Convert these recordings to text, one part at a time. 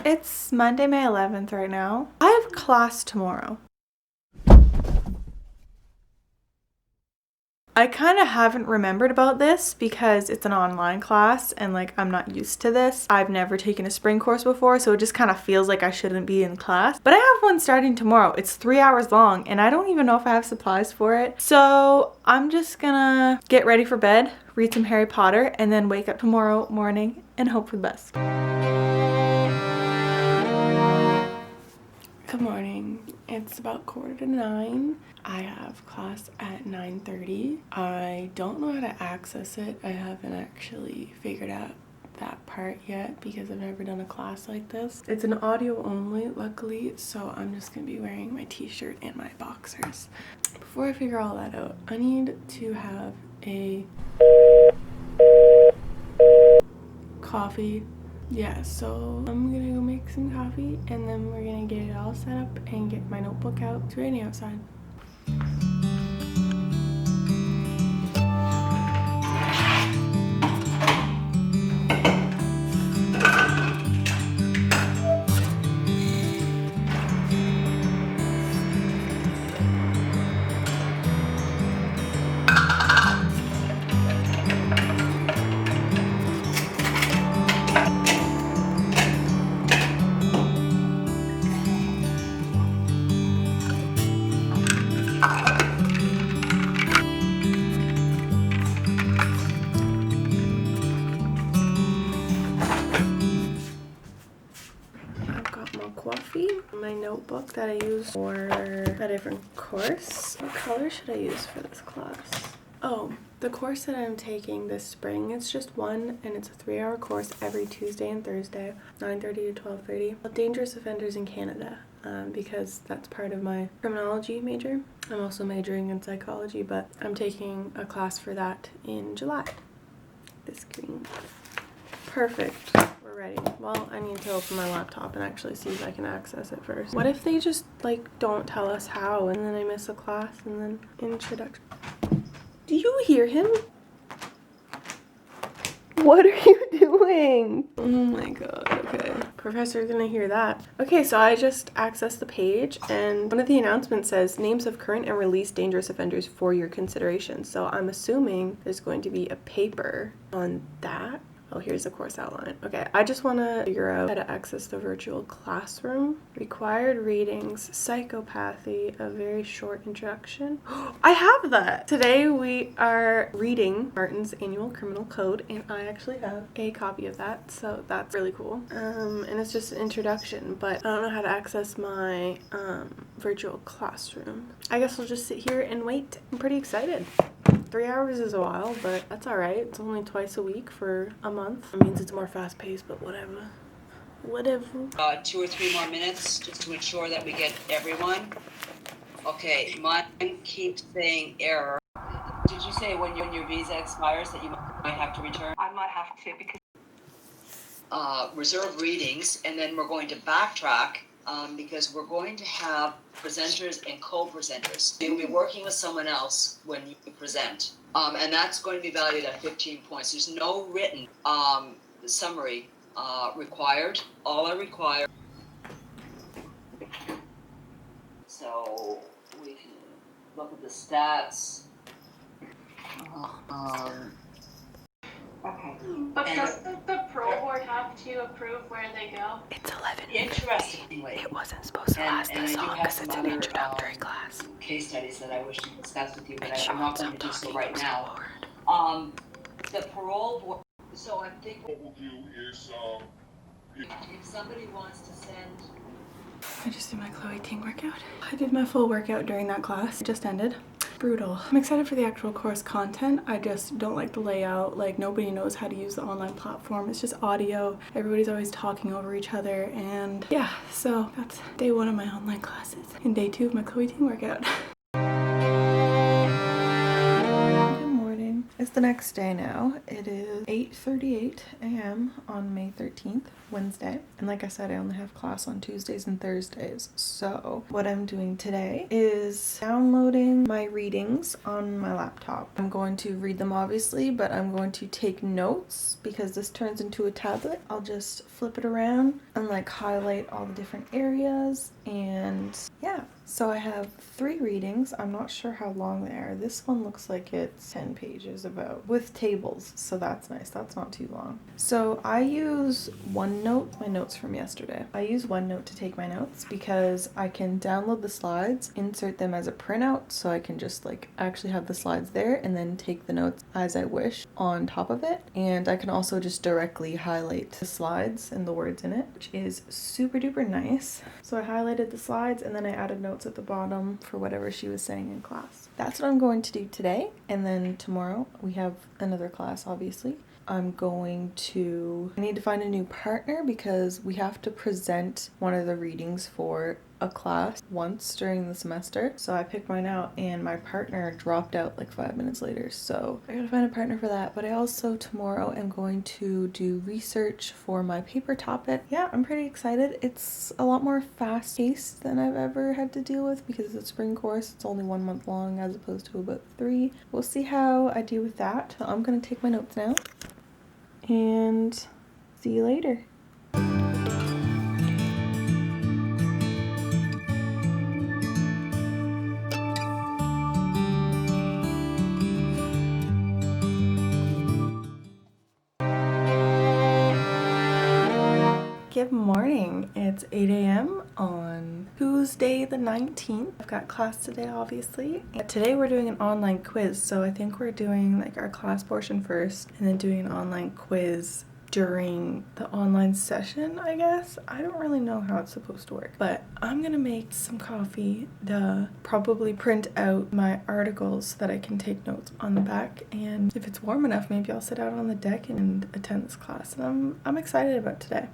It's Monday, May 11th right now. I have class tomorrow. I kind of haven't remembered about this because it's an online class and like I'm not used to this. I've never taken a spring course before, so it just kind of feels like I shouldn't be in class. But I have one starting tomorrow. It's 3 hours long and I don't even know if I have supplies for it. So I'm just gonna get ready for bed, read some Harry Potter, and then wake up tomorrow morning and hope for the best. Good morning. It's about 8:45. I have class at 9:30. I don't know how to access it. I haven't actually figured out that part yet because I've never done a class like this. It's an audio only, luckily, so I'm just gonna be wearing my t-shirt and my boxers. Before I figure all that out, I need to have a coffee. Yeah, so I'm gonna go make some coffee and then we're gonna get it all set up and get my notebook out. It's raining outside. Coffee, my notebook that I use for a different course. What color should I use for this class? Oh, the course that I'm taking this spring, it's just one and it's a 3-hour course every Tuesday and Thursday, 9:30 to 12:30. Dangerous offenders in Canada, because that's part of my criminology major. I'm also majoring in psychology, but I'm taking a class for that in July. This green. Perfect. We're ready. Well, I need to open my laptop and actually see if I can access it first. What if they just like don't tell us how and then I miss a class and then introduction? Do you hear him? What are you doing? Oh my god, okay. Professor's gonna hear that. Okay, so I just accessed the page and one of the announcements says names of current and released dangerous offenders for your consideration. So I'm assuming there's going to be a paper on that. Oh, here's the course outline. Okay, I just want to figure out how to access the virtual classroom. Required readings, psychopathy, a very short introduction. I have that! Today we are reading Martin's Annual Criminal Code, and I actually have a copy of that, so that's really cool. And it's just an introduction, but I don't know how to access my virtual classroom. I guess I'll just sit here and wait. I'm pretty excited. 3 hours is a while, but that's alright. It's only twice a week for a month. It means it's more fast-paced, but whatever. Whatever. 2 or 3 more minutes just to ensure that we get everyone. Okay, mine keeps saying error. Did you say when your visa expires that you might have to return? I might have to because... Reserve readings, and then we're going to backtrack because we're going to have presenters and co-presenters. You'll be working with someone else when you present, and that's going to be valued at 15 points. There's no written summary required. All I require. So we can look at the stats. Okay. But doesn't the pro board have to approve where they go? It's 11. Interestingly, It wasn't supposed to last this long because it's an introductory class. Case studies that I wish to discuss with you, but I'm not going to do so right now. Forward. The parole board. So I'm thinking what we'll do is if somebody wants to send. I just did my Chloe Ting workout. I did my full workout during that class. It just ended. Brutal. I'm excited for the actual course content. I just don't like the layout. Like, nobody knows how to use the online platform. It's just audio. Everybody's always talking over each other, and yeah, so that's day 1 of my online classes and day 2 of my Chloe Ting workout. Good morning. It's the next day now. It is 8:38 a.m. on May 13th, Wednesday. And like I said, I only have class on Tuesdays and Thursdays. So what I'm doing today is downloading my readings on my laptop. I'm going to read them obviously, but I'm going to take notes because this turns into a tablet. I'll just flip it around and like highlight all the different areas, and yeah. So I have 3 readings. I'm not sure how long they are. This one looks like it's 10 pages about, with tables, so that's nice. That's not too long. So I use OneNote, my notes from yesterday. I use OneNote to take my notes because I can download the slides, insert them as a printout, so I can just like actually have the slides there and then take the notes as I wish on top of it. And I can also just directly highlight the slides and the words in it, which is super duper nice. So I highlighted the slides and then I added notes at the bottom for whatever she was saying in class. That's what I'm going to do today, and then tomorrow we have another class, obviously. I need to find a new partner because we have to present one of the readings for a class once during the semester. So I picked mine out and my partner dropped out like 5 minutes later. So I gotta find a partner for that. But I also tomorrow am going to do research for my paper topic. Yeah, I'm pretty excited. It's a lot more fast paced than I've ever had to deal with because it's a spring course. It's only 1 month long as opposed to about 3. We'll see how I do with that. So I'm gonna take my notes now and see you later. Good morning. It's 8 a.m. on Tuesday the 19th. I've got class today, obviously. And today we're doing an online quiz, so I think we're doing like our class portion first and then doing an online quiz during the online session, I guess. I don't really know how it's supposed to work, but I'm gonna make some coffee, probably print out my articles so that I can take notes on the back, and if it's warm enough, maybe I'll sit out on the deck and attend this class. And I'm excited about today.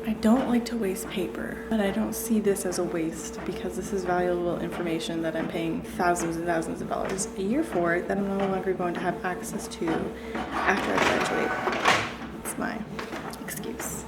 I don't like to waste paper, but I don't see this as a waste because this is valuable information that I'm paying thousands and thousands of dollars a year for that I'm no longer going to have access to after I graduate. That's my excuse.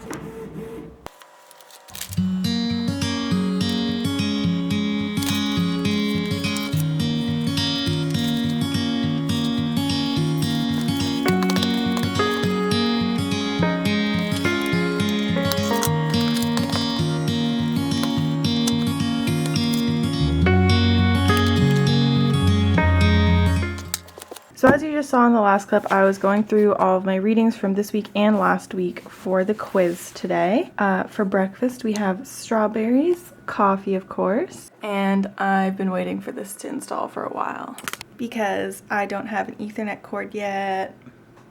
So as you just saw in the last clip, I was going through all of my readings from this week and last week for the quiz today. For breakfast, we have strawberries, coffee, of course, and I've been waiting for this to install for a while because I don't have an Ethernet cord yet.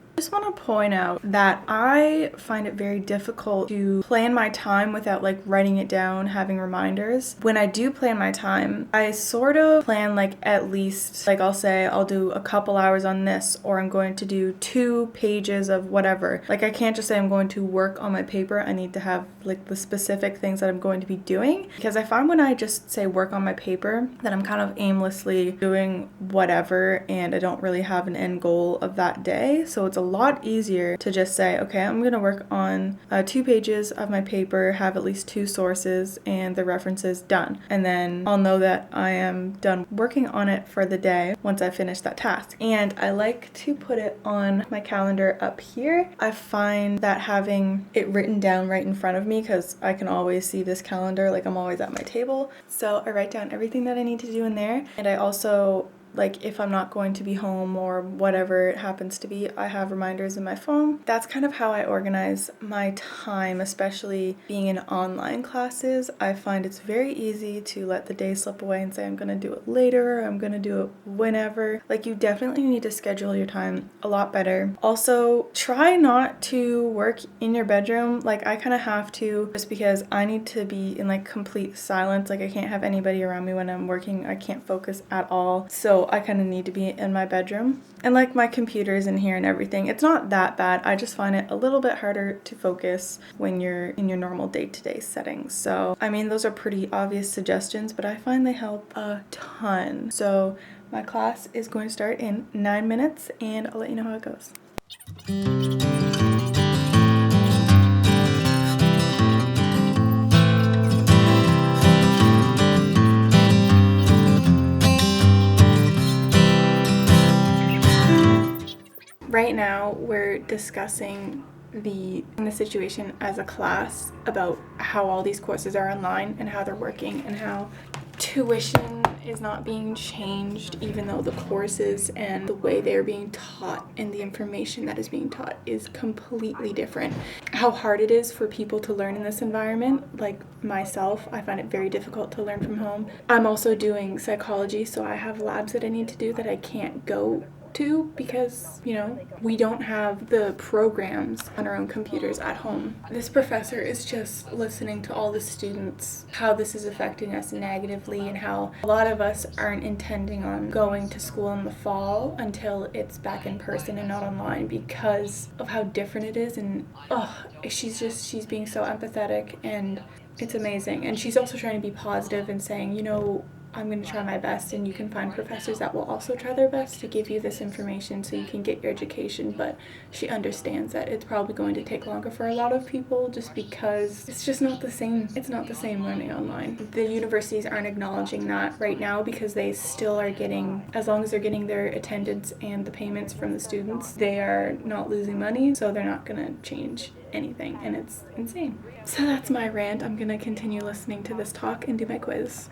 I just want to point out that I find it very difficult to plan my time without like writing it down, having reminders. When I do plan my time, I sort of plan like at least, like I'll say I'll do a couple hours on this, or I'm going to do 2 pages of whatever. Like I can't just say I'm going to work on my paper. I need to have like the specific things that I'm going to be doing, because I find when I just say work on my paper that I'm kind of aimlessly doing whatever and I don't really have an end goal of that day. So it's a lot easier to just say, okay, I'm gonna work on 2 pages of my paper, have at least 2 sources and the references done, and then I'll know that I am done working on it for the day once I finish that task. And I like to put it on my calendar up here. I find that having it written down right in front of me, because I can always see this calendar, like I'm always at my table, so I write down everything that I need to do in there. And I also, like if I'm not going to be home or whatever it happens to be, I have reminders in my phone. That's kind of how I organize my time, especially being in online classes. I find it's very easy to let the day slip away and say I'm gonna do it later, or I'm gonna do it whenever. Like you definitely need to schedule your time a lot better. Also, try not to work in your bedroom. Like I kind of have to, just because I need to be in like complete silence. Like I can't have anybody around me when I'm working. I can't focus at all. So so I kind of need to be in my bedroom. And like my computer's in here and everything. It's not that bad. I just find it a little bit harder to focus when you're in your normal day-to-day settings. So, I mean, those are pretty obvious suggestions, but I find they help a ton. So my class is going to start in 9 minutes and I'll let you know how it goes. Right now, we're discussing the situation as a class about how all these courses are online and how they're working and how tuition is not being changed even though the courses and the way they are being taught and the information that is being taught is completely different. How hard it is for people to learn in this environment. Like myself, I find it very difficult to learn from home. I'm also doing psychology, so I have labs that I need to do that I can't go to because, you know, we don't have the programs on our own computers at home. This professor is just listening to all the students, how this is affecting us negatively and how a lot of us aren't intending on going to school in the fall until it's back in person and not online because of how different it is. And she's being so empathetic and it's amazing. And she's also trying to be positive and saying, you know, I'm going to try my best, and you can find professors that will also try their best to give you this information so you can get your education, but she understands that it's probably going to take longer for a lot of people just because it's just not the same. It's not the same learning online. The universities aren't acknowledging that right now because they still are getting, as long as they're getting their attendance and the payments from the students, they are not losing money, so they're not going to change anything, and it's insane. So that's my rant. I'm going to continue listening to this talk and do my quiz.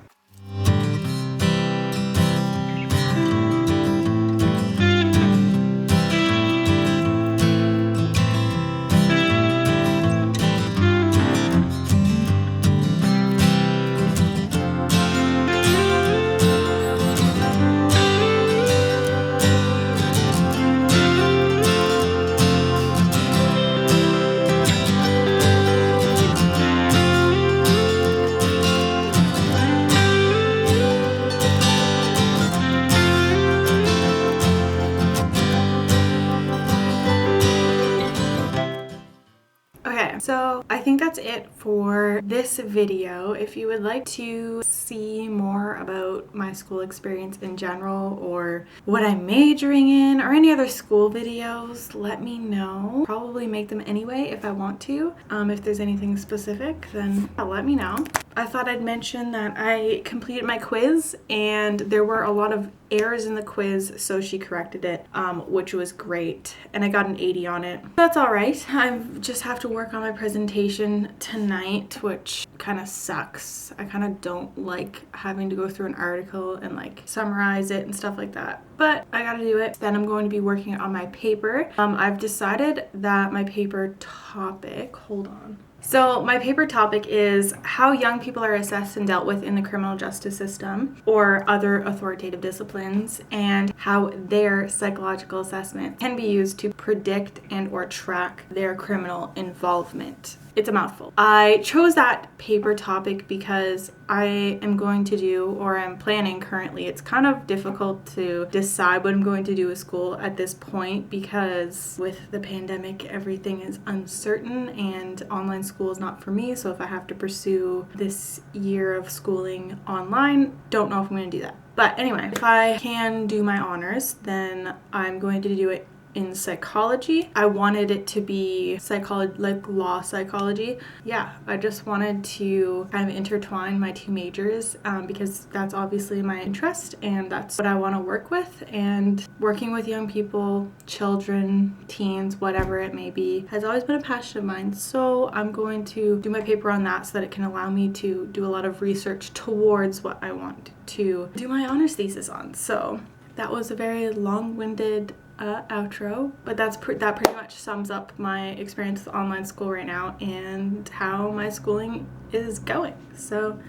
So I think that's it for this video. If you would like to see more about my school experience in general or what I'm majoring in or any other school videos, let me know. Probably make them anyway if I want to. If there's anything specific, then let me know. I thought I'd mention that I completed my quiz and there were a lot of errors in the quiz, so she corrected it, which was great, and I got an 80 on it. That's all right. I just have to work on my presentation tonight, which kind of sucks. I kind of don't like having to go through an article and like summarize it and stuff like that, but I gotta do it. Then I'm going to be working on my paper. I've decided that my paper topic, hold on. So my paper topic is how young people are assessed and dealt with in the criminal justice system or other authoritative disciplines, and how their psychological assessment can be used to predict and or track their criminal involvement. It's a mouthful. I chose that paper topic because I am going to do, or I'm planning currently, it's kind of difficult to decide what I'm going to do with school at this point because with the pandemic, everything is uncertain and online school is not for me. So if I have to pursue this year of schooling online, don't know if I'm going to do that. But anyway, if I can do my honors, then I'm going to do it in psychology. I wanted it to be psychology, like law psychology. Yeah, I just wanted to kind of intertwine my two majors because that's obviously my interest and that's what I want to work with. And working with young people, children, teens, whatever it may be, has always been a passion of mine. So I'm going to do my paper on that so that it can allow me to do a lot of research towards what I want to do my honors thesis on. So that was a very long-winded outro, but that pretty much sums up my experience with online school right now and how my schooling is going. So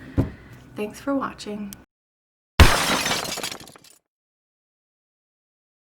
thanks for watching.